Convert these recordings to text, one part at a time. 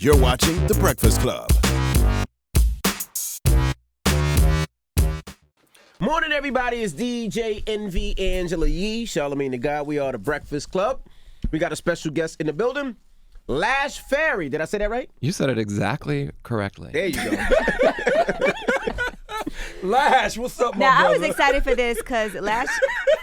You're watching The Breakfast Club. Morning, everybody. It's DJ Envy Angela Yee, Charlamagne the God. We are The Breakfast Club. We got a special guest in the building, Lash Fary. Did I say that right? You said it exactly correctly. There you go. Lash, what's up, my Now, brother? I was excited for this because Lash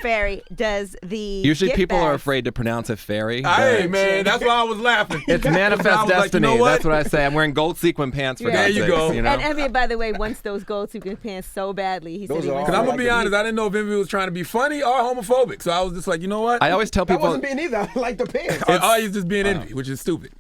Fary does the Usually gift people are bags. afraid to pronounce it fairy. Hey, man, that's why I was laughing. It's manifest I was like, destiny. you know what? That's what I say. I'm wearing gold sequin pants for Yeah. God's There you sakes, go. you know? And Envy, by the way, wants those gold sequin pants so badly. He said Those he are wants Because I'm them. going to be honest, I didn't know if Envy was trying to be funny or homophobic. So I was just like, you know what? I always tell That people. wasn't being either. I like the pants. Oh, he's just being Envy, which is stupid.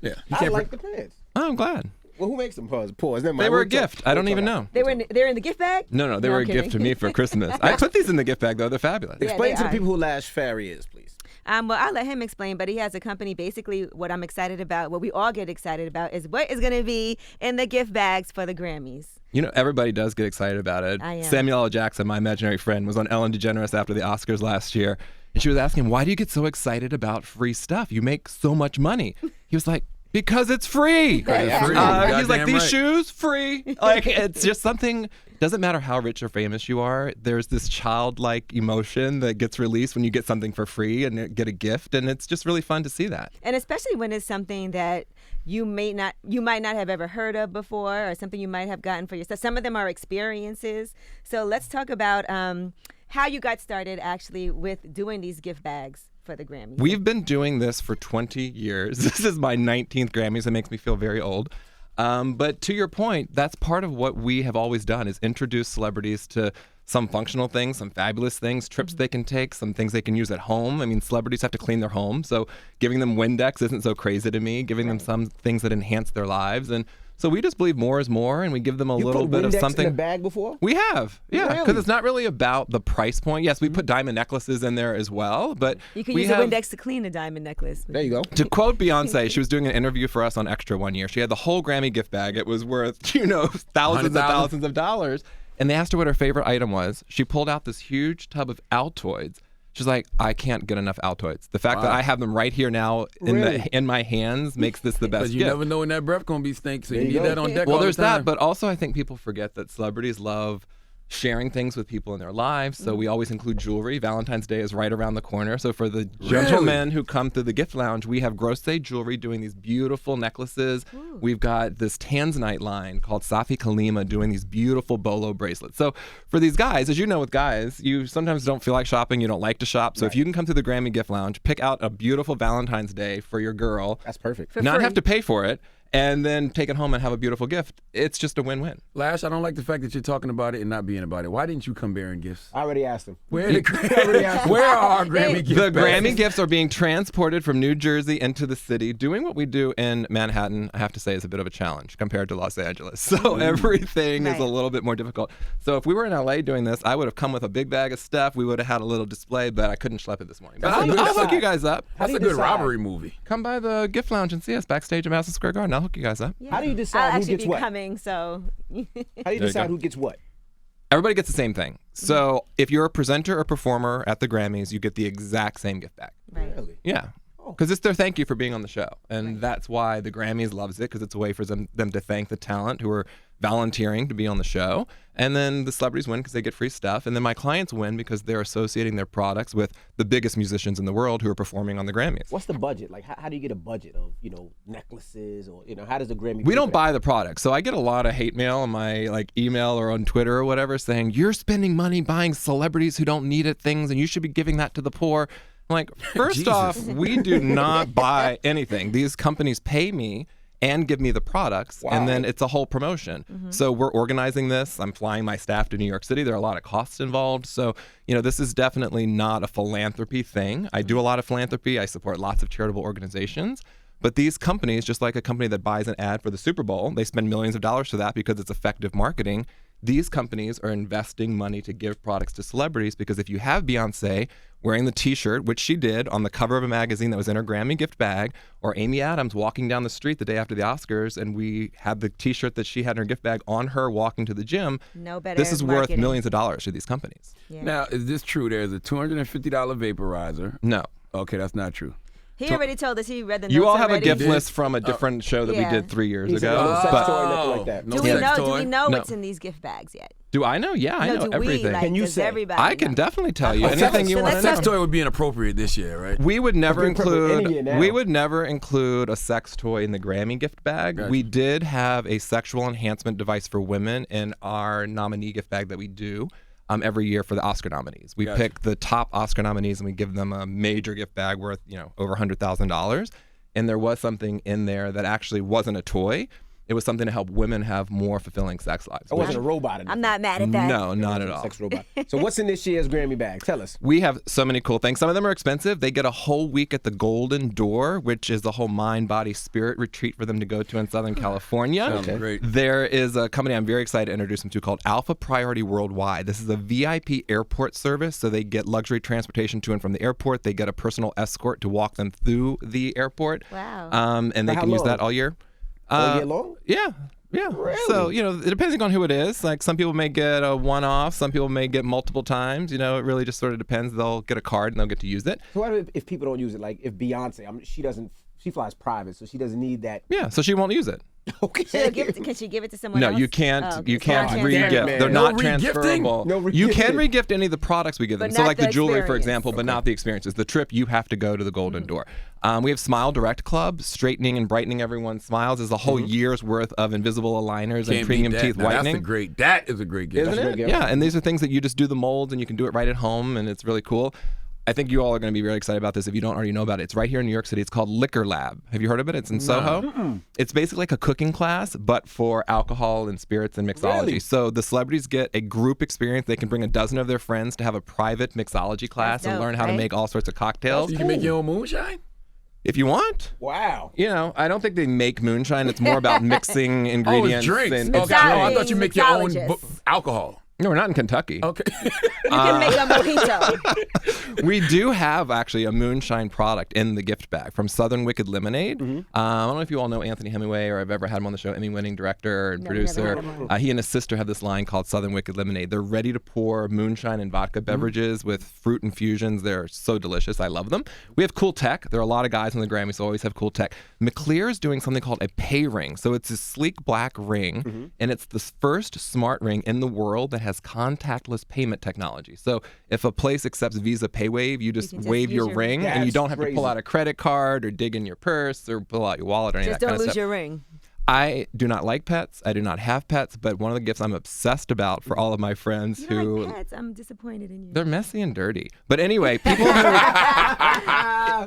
Yeah. I like the pants. Oh, I'm glad. Well, who makes them? Pause. Never mind. They were We'll a gift. talk- I don't we'll even talk know. They're in the gift bag? No, they were I'm a gift to kidding. me for Christmas. I put these in the gift bag, though. They're fabulous. Yeah. Explain they to the are. people who Lash Fary is, please. Well, I'll let him explain, but he has a company. Basically, what I'm excited about, what we all get excited about, is what is going to be in the gift bags for the Grammys. You know, everybody does get excited about it. I am. Samuel L. Jackson, my imaginary friend, was on Ellen DeGeneres after the Oscars last year. And she was asking him, why do you get so excited about free stuff? You make so much money. He was like, because it's free. Free. He's like, Goddamn these right. shoes, free. Like, it's just something, doesn't matter how rich or famous you are, there's this childlike emotion that gets released when you get something for free and get a gift. And it's just really fun to see that. And especially when it's something that you might not have ever heard of before, or something you might have gotten for yourself. Some of them are experiences. So let's talk about how you got started actually with doing these gift bags for the Grammys. We've been doing this for 20 years. This is my 19th Grammys. It makes me feel very old. But to your point, that's part of what we have always done is introduce celebrities to some functional things, some fabulous things, trips they can take, some things they can use at home. I mean, celebrities have to clean their home, so giving them Windex isn't so crazy to me, giving them some things that enhance their lives. And so we just believe more is more, and we give them a You little put bit of Windex something. in a bag before? We have, yeah, because Really? it's not really about the price point. Yes, we put diamond necklaces in there as well, but You can we use have, a Windex to clean a diamond necklace. There you go. to quote Beyonce, she was doing an interview for us on Extra one year. She had the whole Grammy gift bag. It was worth, thousands and thousands of dollars. And they asked her what her favorite item was. She pulled out this huge tub of Altoids. She's like, I can't get enough Altoids. The fact that I have them right here now Really? in my hands makes this the best Because you gift. never know when that breath going to be stink, so you There you need go. that on deck Well, all there's the time. that, but also I think people forget that celebrities love sharing things with people in their lives. So we always include jewelry. Valentine's Day is right around the corner. So for the gentlemen who come through the gift lounge, we have Grosse Jewelry doing these beautiful necklaces. We've got this Tanzanite line called Safi Kalima doing these beautiful bolo bracelets. So for these guys, as you know with guys, you sometimes don't feel like shopping, you don't like to shop. So if you can come to the Grammy gift lounge, pick out a beautiful Valentine's Day for your girl, That's perfect. For not free. have to pay for it, and then take it home and have a beautiful gift. It's just a win-win. Lash, I don't like the fact that you're talking about it and not being about it. Why didn't you come bearing gifts? I already asked him. Where are our Grammy gifts? The Grammy gifts are being transported from New Jersey into the city. Doing what we do in Manhattan, I have to say, is a bit of a challenge compared to Los Angeles. So everything is a Right. little bit more difficult. So if we were in LA doing this, I would have come with a big bag of stuff. We would have had a little display, but I couldn't schlep it this morning. But That's a good I'll hook side. you guys up. How do That's you a good decide? robbery movie. Come by the gift lounge and see us backstage at Madison Square Garden. I'll hook you guys up. Yeah. How do you decide I'll who actually gets be what? coming, so. How do you There you decide go. who gets what? Everybody gets the same thing. So if you're a presenter or performer at the Grammys, you get the exact same gift bag. Right. Really? Yeah. Because it's their thank you for being on the show. And that's why the Grammys loves it, because it's a way for them to thank the talent who are volunteering to be on the show. And then the celebrities win because they get free stuff. And then my clients win because they're associating their products with the biggest musicians in the world who are performing on the Grammys. What's the budget? Like, how do you get a budget of, necklaces or, how does the Grammy? We pay don't for buy the product. So I get a lot of hate mail on my email or on Twitter or whatever saying, you're spending money buying celebrities who don't need it things and you should be giving that to the poor. I'm like, first Jesus. off, we do not buy anything. These companies pay me and give me the products, and then it's a whole promotion. So we're organizing this. I'm flying my staff to New York City. There are a lot of costs involved. So, this is definitely not a philanthropy thing. I do a lot of philanthropy. I support lots of charitable organizations. But these companies, just like a company that buys an ad for the Super Bowl, they spend millions of dollars for that because it's effective marketing. These companies are investing money to give products to celebrities because if you have Beyonce wearing the T-shirt, which she did on the cover of a magazine that was in her Grammy gift bag, or Amy Adams walking down the street the day after the Oscars, and we had the T-shirt that she had in her gift bag on her walking to the gym, No better this is worth marketing. millions of dollars to these companies. Yeah. Now, is this true? There's a $250 vaporizer. No. Okay, that's not true. He already told us he read the notes You all have already. a gift list from a different show that we Yeah. did 3 years He said ago. no sex but toy, nothing like that. No Do we sex know? Do toy. we know No. what's in these gift bags yet? do I know? Yeah, I No, know do everything. we? Like, Can you does say? everybody I can know? definitely tell you Okay. anything you So want let's to know. Sex toy would be inappropriate this year, right? We would never It'd be appropriate any year include. now. We would never include a sex toy in the Grammy gift bag. Gotcha. We did have a sexual enhancement device for women in our nominee gift bag that we do every year for the Oscar nominees. We Gotcha. pick the top Oscar nominees and we give them a major gift bag worth over $100,000. And there was something in there that actually wasn't a toy. It was something to help women have more fulfilling sex lives. I wasn't a robot. I'm not mad at that. No, not at all. Sex robot. So what's in this year's Grammy bag? Tell us. We have so many cool things. Some of them are expensive. They get a whole week at the Golden Door, which is a whole mind, body, spirit retreat for them to go to in Southern California. Sounds great. There is a company I'm very excited to introduce them to called Alpha Priority Worldwide. This is a VIP airport service, so they get luxury transportation to and from the airport. They get a personal escort to walk them through the airport. Wow. And they For how can use long? that all year. All year long? Yeah. Yeah. So, depending on who it is, like some people may get a one-off, some people may get multiple times. It really just sort of depends. They'll get a card and they'll get to use it. So what if people don't use it? Like if Beyonce, she flies private, so she doesn't need that. Yeah, so she won't use it. Okay. Can she give it to someone No, else? you can't. Oh, You it's not can't transferable. re-gift. Man. They're No not re-gifting? transferable. No You can re-gifting. re-gift any of the products we give them. But So not like the the jewelry, for experience. example, but not the experiences. The trip, you have to go to the Golden Door. We have Smile Direct Club, straightening and brightening everyone's smiles. Is a whole year's worth of invisible aligners and Can't premium beat that. teeth Now, whitening. That is a great gift. Isn't it? Yeah, and these are things that you just do the molds and you can do it right at home, and it's really cool. I think you all are going to be really excited about this if you don't already know about it. It's right here in New York City. It's called Liquor Lab. Have you heard of it? It's in Soho. It's basically like a cooking class, but for alcohol and spirits and mixology. Really? So the celebrities get a group experience. They can bring a dozen of their friends to have a private mixology class and dope, learn how to right? make all sorts of cocktails. You can make your own moonshine? If you want. Wow. I don't think they make moonshine. It's more about mixing Oh, ingredients. it's drinks. And Okay. I thought you Mixology, make your own mixologists. alcohol. No, we're not in Kentucky. Okay. You can make a mojito. We do have actually a moonshine product in the gift bag from Southern Wicked Lemonade. I don't know if you all know Anthony Hemingway or have ever had him on the show, Emmy-winning director and No, never producer. had him on. He and his sister have this line called Southern Wicked Lemonade. They're ready to pour moonshine and vodka beverages with fruit infusions. They're so delicious. I love them. We have cool tech. There are a lot of guys in the Grammys who always have cool tech. McClear is doing something called a pay ring. So it's a sleek black ring, and it's the first smart ring in the world that has contactless payment technology. So if a place accepts Visa PayWave, you just can just wave use your your- ring, and you That's don't have to pull crazy. out a credit card or dig in your purse or pull out your wallet or any Just of that don't kind of lose stuff. your ring. I do not like pets. I do not have pets, but one of the gifts I'm obsessed about for all of my friends You who like pets? I'm disappointed in you. they're messy and dirty. But anyway, people who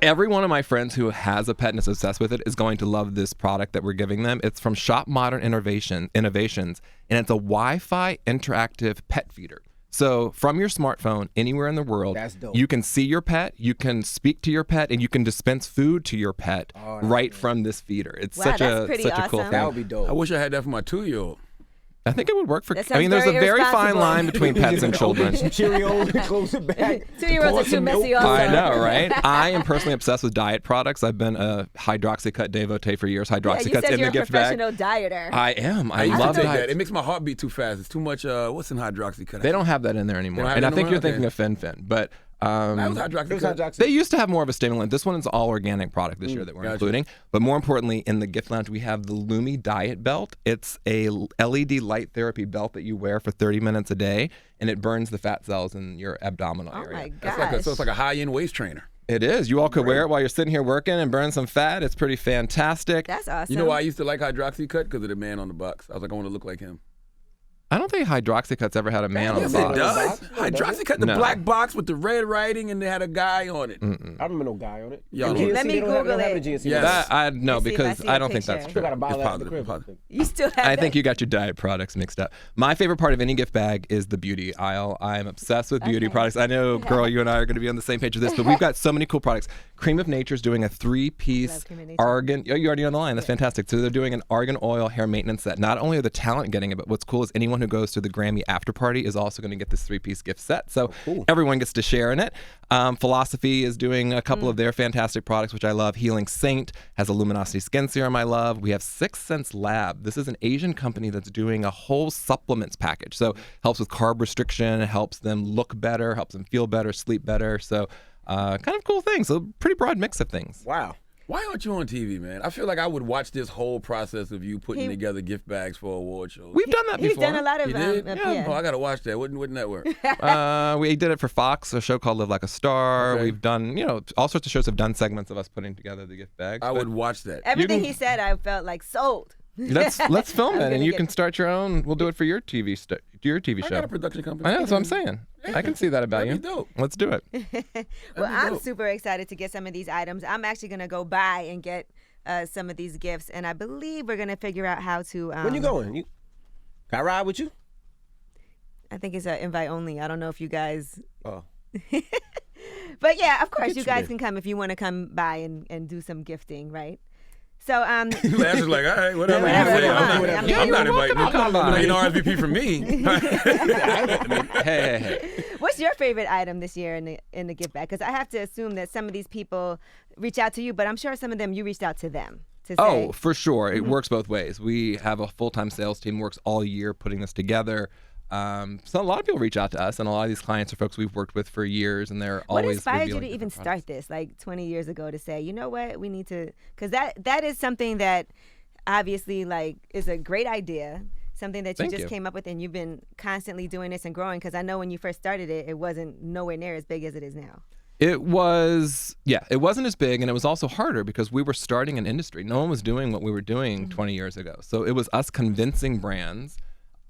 every one of my friends who has a pet and is obsessed with it is going to love this product that we're giving them. It's from Shop Modern Innovations, and it's a Wi-Fi interactive pet feeder. So from your smartphone, anywhere in the world, That's dope. you can see your pet, you can speak to your pet, and you can dispense food to your pet right from this feeder. It's Wow, such that's a pretty cool awesome. That would thing. be dope. I wish I had that for my 2-year-old. I think it would work for. That I mean, sounds there's a very very fine irresponsible. line between pets and children. Some Cheerios, close it back. 2-year-olds pour are too some messy milk. also. I know, right? I am personally obsessed with diet products. I've been a hydroxycut devotee for years. Yeah, you Hydroxycut's said in you're the a gift bag. professional dieter. I am. I used love to take that. diet. It makes my heart beat too fast. It's too much. What's in hydroxycut? They don't have that in there anymore. don't have And it I think no you're more? thinking of Fen-Phen. But That was It was hydroxycut. hydroxy. they used to have more of a stimulant. This one is all organic product this year that we're Gotcha. including. But more importantly, in the gift lounge, we have the Lumi Diet Belt. It's a LED light therapy belt that you wear for 30 minutes a day, and it burns the fat cells in your abdominal Oh area. my That's gosh. so it's like a high-end waist trainer. It is. You all could wear it while you're sitting here working and burn some fat. It's pretty fantastic. That's awesome. You know why I used to like hydroxycut? Because of the man on the box. I was like, I want to look like him. I don't think Hydroxycut's ever had a man on the Yes, box. it does. box? No, it doesn't. Hydroxycut, the No. black box with the red writing, and they had a guy on it. I remember no guy on it. Y'all And don't- GNC, Let me they don't have Google a it. GNC. Yes. That I no, Let's see if I because see I a don't think that's picture. Still true. got a bottle It's at the crib. positive. You still have I that? think you got your diet products mixed up. My favorite part of any gift bag is the beauty aisle. I'm obsessed with beauty Okay. products. I know, girl, you and I are going to be on the same page with this, but we've got so many cool products. Cream of Nature's doing a 3-piece Love Cream of Nature. argan. Oh, you already on the line. That's fantastic. So they're doing an argan oil hair maintenance set. Not only are the talent getting it, but what's cool is anyone who goes to the Grammy after party is also going to get this 3-piece gift set. So everyone gets to share in it. Philosophy is doing a couple of their fantastic products, which I love. Healing Saint has a luminosity skin serum I love. We have Sixth Sense Lab. This is an Asian company that's doing a whole supplements package. So helps with carb restriction, helps them look better, helps them feel better, sleep better. So kind of cool things. So pretty broad mix of things. Wow. Why aren't you on TV, man? I feel like I would watch this whole process of you putting together gift bags for award shows. We've done that He's before. done a lot of You did? yeah. Oh, I gotta watch that. Wouldn't that work? We did it for Fox, a show called Live Like a Star. Okay. We've done, all sorts of shows have done segments of us putting together the gift bags. I but would watch that. Everything he said, I felt like sold. let's film I'm it, and gonna you get can it. start your own. We'll do it for your TV I show. got a production company. I know, that's what I'm saying. I can see that about That'd you. be dope. Let's do it. Well, I'm dope. super excited to get some of these items. I'm actually going to go buy and get some of these gifts, and I believe we're going to figure out how to. When you going? Can I ride with you? I think it's an invite only. I don't know if you guys. Oh. But yeah, of course, get you you guys there. can come if you want to come by and do some gifting, right? So Lash is like, all right, whatever. Whatever, you say. come on. I'm I mean, I'm not you're inviting you. Come on. You know, RSVP from me. Hey. what's your favorite item this year in the gift bag? Because I have to assume that some of these people reach out to you, but I'm sure some of them you reached out to them to say. Oh, for sure. It works both ways. We have a full-time sales team works all year putting this together. So a lot of people reach out to us, and a lot of these clients are folks we've worked with for years, and they're What always inspired you to revealing even different products. start this, like 20 years ago, to say, you know what, we need to, because that is something that obviously like is a great idea, something that you Thank just you. came up with, and you've been constantly doing this and growing. Because I know when you first started it, it wasn't nowhere near as big as it is now. It wasn't as big, and it was also harder because we were starting an industry. No one was doing what we were doing 20 years ago. So it was us convincing brands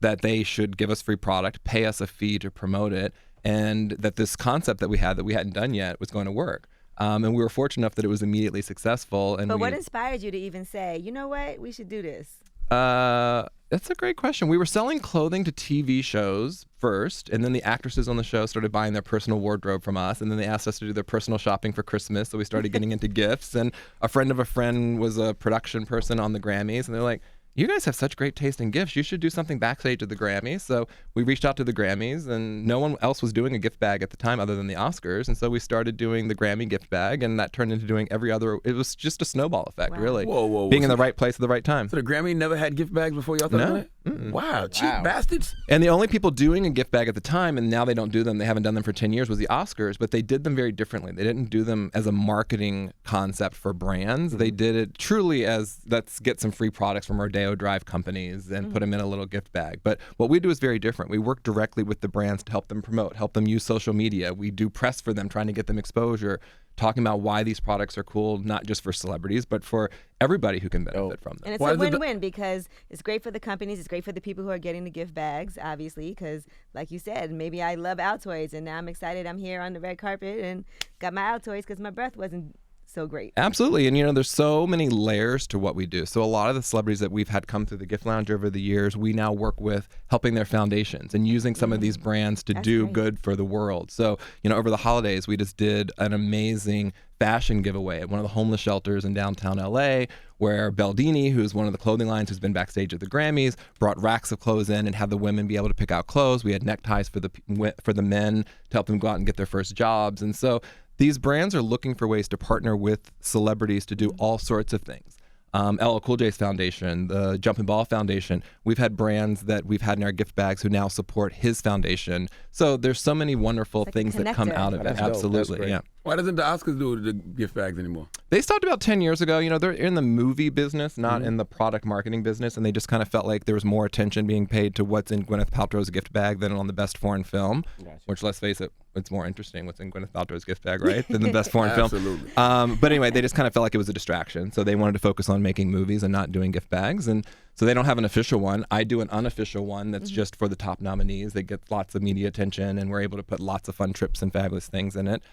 that they should give us free product, pay us a fee to promote it, and that this concept that we had that we hadn't done yet was going to work. And we were fortunate enough that it was immediately successful. And But what inspired you to even say, you know what, we should do this? That's a great question. We were selling clothing to TV shows first, and then the actresses on the show started buying their personal wardrobe from us, and then they asked us to do their personal shopping for Christmas, so we started getting into gifts. And a friend of a friend was a production person on the Grammys, and they're like, you guys have such great taste in gifts. You should do something backstage at the Grammys. So we reached out to the Grammys, and no one else was doing a gift bag at the time other than the Oscars. And so we started doing the Grammy gift bag, and that turned into doing every other. It was just a snowball effect, really. Whoa. Being in the right place at the right time. So the Grammy never had gift bags before y'all started No. doing it? Wow, cheap bastards. And the only people doing a gift bag at the time, and now they don't do them, they haven't done them for 10 years, was the Oscars, but they did them very differently. They didn't do them as a marketing concept for brands. They did it truly as, let's get some free products from Rodeo Drive companies and put them in a little gift bag. But what we do is very different. We work directly with the brands to help them promote, help them use social media. We do press for them, trying to get them exposure, talking about why these products are cool, not just for celebrities, but for everybody who can benefit from them. And it's Why a is it win-win because it's great for the companies, it's great for the people who are getting the gift bags, obviously, because like you said, maybe I love Altoids, and now I'm excited I'm here on the red carpet and got my Altoids because my breath wasn't so great. Absolutely. And, there's so many layers to what we do. So a lot of the celebrities that we've had come through the gift lounge over the years, we now work with helping their foundations and using some of these brands to do great. good for the world. So, over the holidays, we just did an amazing fashion giveaway at one of the homeless shelters in downtown LA, where Baldini, who's one of the clothing lines who's been backstage at the Grammys, brought racks of clothes in and had the women be able to pick out clothes. We had neckties for the men to help them go out and get their first jobs. And so these brands are looking for ways to partner with celebrities to do all sorts of things. LL Cool J's foundation, the Jumpin' Ball Foundation, we've had brands that we've had in our gift bags who now support his foundation. So there's so many wonderful It's like a things that come connector. out of it. That's dope. That's Absolutely, great. yeah. Why doesn't the Oscars do the gift bags anymore? They stopped about 10 years ago. They're in the movie business, not in the product marketing business, and they just kind of felt like there was more attention being paid to what's in Gwyneth Paltrow's gift bag than on the best foreign film, which, let's face it, it's more interesting what's in Gwyneth Paltrow's gift bag, right, than the best foreign film. Absolutely. But anyway, they just kind of felt like it was a distraction, so they wanted to focus on making movies and not doing gift bags, and so they don't have an official one. I do an unofficial one that's just for the top nominees. They get lots of media attention, and we're able to put lots of fun trips and fabulous things in it.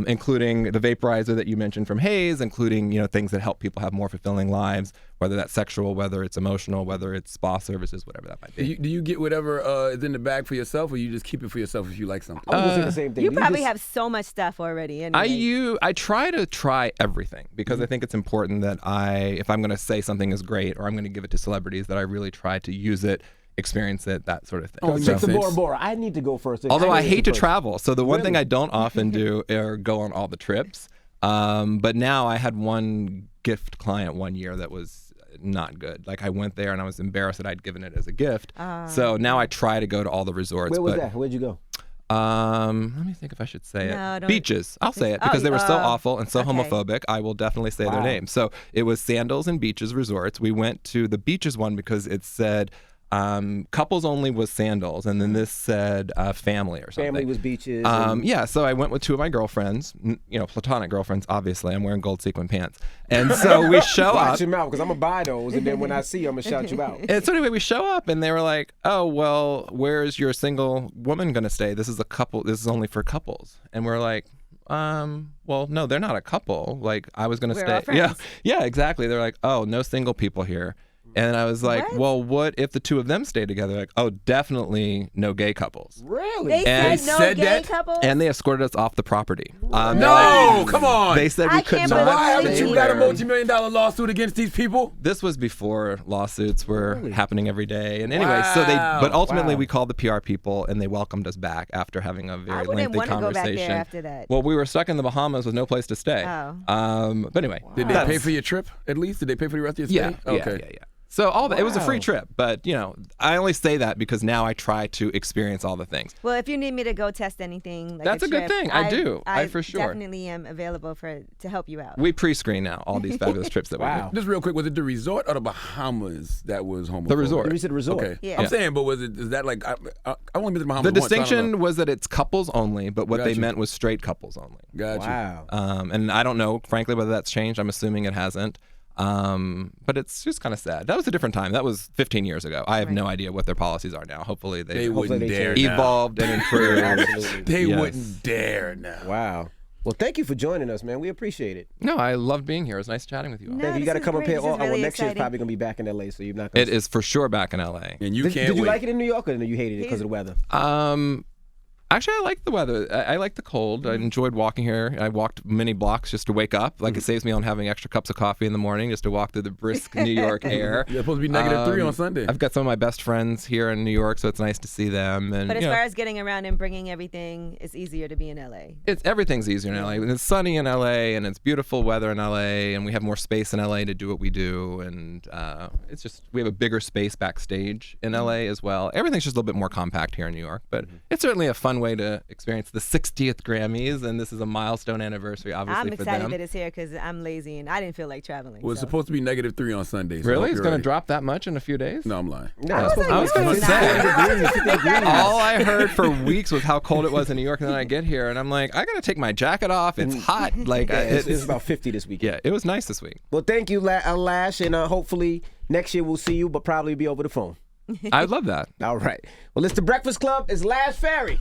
Including the vaporizer that you mentioned from Hayes, including things that help people have more fulfilling lives, whether that's sexual, whether it's emotional, whether it's spa services, whatever that might be. Do you get whatever is in the bag for yourself, or you just keep it for yourself if you like something? I was gonna say the same thing. You Do probably just- have so much stuff already. Anyway. I try to try everything because I think it's important that if I'm going to say something is great or I'm going to give it to celebrities, that I really try to use it, experience it, that sort of thing. Oh, So- makes Take the sense. Bora Bora. I need to go first. Although I need hate to first. travel, so the one thing Really? I don't often do are go on all the trips. But now I had one gift client one year that was not good. Like I went there and I was embarrassed that I'd given it as a gift. So now I try to go to all the resorts. Where was but, that? Where'd you go? Let me think if I should say No, it. don't- Beaches. I'll say it Oh, because they were so oh, awful and so okay. homophobic. I will definitely say their name. So it was Sandals and Beaches Resorts. We went to the Beaches one because it said couples only was Sandals, and then this said family or something. Family was Beaches. Yeah, so I went with two of my girlfriends, platonic girlfriends, obviously. I'm wearing gold sequin pants. And so we show Watch up. him out, because I'm going to buy those, and then when I see you, I'm going to shout you out. And so anyway, we show up, and they were like, "Oh, well, where's your single woman going to stay? This is a couple. This is only for couples." And we're like, well, no, they're not a couple. Like, I was going to We're all stay. Yeah, friends. yeah, exactly. They're like, "Oh, no single people here." And I was like, What? "Well, what if the two of them stay together?" Like, "Oh, definitely no gay couples." Really? They And said no said gay that? couples. And they escorted us off the property. No, come on. They said we I could can't not. Why believe haven't you it. got a multi-million-dollar lawsuit against these people? This was before lawsuits were happening every day. And anyway, but ultimately Wow. we called the PR people and they welcomed us back after having a very wouldn't lengthy wanna go back conversation. there after that. Well, we were stuck in the Bahamas with no place to stay. Oh. But anyway. Did they pay for your trip at least? Did they pay for the rest of your Yeah, stay? Okay. yeah. So all that, it was a free Wow. trip, but I only say that because now I try to experience all the things. Well, if you need me to go test anything, like That's a good trip, thing. I do. I for sure. definitely am available to help you out. We pre-screen now all these fabulous trips that we Wow. do. Just real quick, was it the resort or the Bahamas that was homophobic? The resort. You said resort. Okay. Yeah. I'm saying, but is that like, I only been to the Bahamas The once, so I don't distinction know. was that it's couples only, but what they Gotcha. meant was straight couples only. Gotcha. Wow. And I don't know, frankly, whether that's changed. I'm assuming it hasn't. But it's just kind of sad. That was a different time. That was 15 years ago. I have no idea what their policies are now. Hopefully They they wouldn't they dare change. now. evolved and improved. Absolutely. They Yes. wouldn't dare now. Wow. Well, thank you for joining us, man. We appreciate it. No, I loved being here. It was nice chatting with you all. No, Thank you. You this got to is come up great. here. This is really Next year's exciting. probably going to be back in LA, so you're not going It is for sure back in LA. And you Did can't you wait. like it in New York, or you hated it because of the weather? Actually, I like the weather. I like the cold. I enjoyed walking here. I walked many blocks just to wake up. Like, it saves me on having extra cups of coffee in the morning just to walk through the brisk New York air. You're supposed to be -3 on Sunday. I've got some of my best friends here in New York, so it's nice to see them. And But as you know, far as getting around and bringing everything, it's easier to be in LA. everything's easier in LA. And it's sunny in LA, and it's beautiful weather in LA, and we have more space in LA to do what we do. And it's just, we have a bigger space backstage in LA as well. Everything's just a little bit more compact here in New York, but it's certainly a fun way to experience the 60th Grammys, and this is a milestone anniversary, obviously, I'm for excited them. that it's here because I'm lazy and I didn't feel like traveling. Well, it's so. supposed to be -3 on Sunday. So I Really? hope It's you're going to ready. drop that much in a few days? No, I'm lying. No, it's supposed I was to be gonna 50 say. degrees. All I heard for weeks was how cold it was in New York, and then I get here, and I'm like, I got to take my jacket off. It's hot. Like, Yeah, it's about 50 this weekend. yeah, it was nice this week. Well, thank you, Lash, and hopefully next year we'll see you, but probably be over the phone. I love that. All right. Well, it's The Breakfast Club. It's Lash Fary.